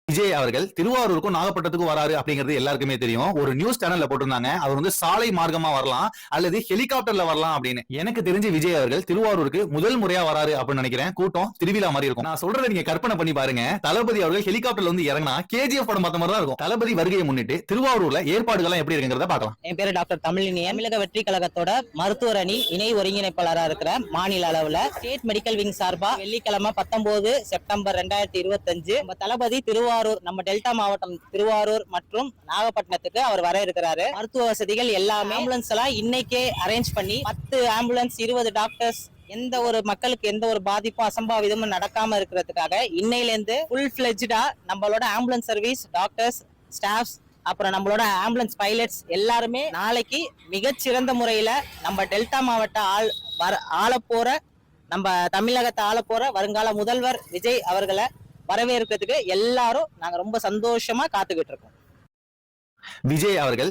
விஜய் அவர்கள் திருவாரூருக்கும் நாகப்பட்டினத்துக்கும் வராரு அப்படிங்கிறது எல்லாருக்குமே தெரியும். ஒரு நியூஸ் சேனல்ல போட்டிருந்தாங்க, அவர் சாலை மார்க்கமா வரலாம் அல்லது ஹெலிகாப்டர்ல வரலாம் அப்படின்னு. எனக்கு தெரிஞ்சு விஜய் அவர்கள் திருவாரூருக்கு முதல் முறையா வராரு அப்படின்னு நினைக்கிறேன். கூட்டம் திருவிழா மாதிரி இருக்கும். நான் சொல்றதை நீங்க கற்பனை பண்ணி பாருங்க. தளபதி அவர்கள் ஹெலிகாப்டர்ல இறங்கினா கேஜிஎஃப் படம் பார்த்த மாதிரி தான் இருக்கும். தளபதி வருகையை முன்னிட்டு திருவாரூர்ல ஏற்பாடுகள் எப்படி இருக்குங்கிறத பார்க்கலாம். என் பேரு டாக்டர் தமிழினி. தமிழக வெற்றி கழகத்தோட மருத்துவர் அணி இணை ஒருங்கிணைப்பாளரா இருக்கிற மாநில அளவுல ஸ்டேட் மெடிக்கல் விங் சார்பா வெள்ளிக்கிழமை 19 செப்டம்பர் 2025 நம்ம தளபதி திருவாரூர், நம்ம டெல்டா மாவட்டம் திருவாரூர் மற்றும் நாகப்பட்டினத்துக்கு அவர் வர இருக்கிறாரு. மருத்துவ வசதிகள் எல்லாமே ஆம்புலன்ஸ் எல்லாம் இன்னைக்கே அரேஞ்ச் பண்ணி 10 ஆம்புலன்ஸ் 20 டாக்டர்ஸ் எந்த ஒரு மக்களுக்கு எந்த ஒரு பாதிப்பும் அசம்பாவிதமும் நடக்காம இருக்கிறதுக்காக இன்னையில இருந்து ஃபுல் ஃபிளெஜ்டா நம்மளோட ஆம்புலன்ஸ் சர்வீஸ், டாக்டர்ஸ், ஸ்டாஃப்ஸ், அப்புறம் நம்மளோட ஆம்புலன்ஸ் பைலட்ஸ் எல்லாருமே நாளைக்கு மிகச்சிறந்த முறையில நம்ம டெல்டா மாவட்ட ஆளப்போற நம்ம தமிழகத்தை ஆளப்போற வருங்கால முதல்வர் விஜய் அவர்களை வரவேற்கிறதுக்கு எல்லாரும் நாங்க ரொம்ப சந்தோஷமா காத்துக்கிட்டு இருக்கோம். விஜய் அவர்கள்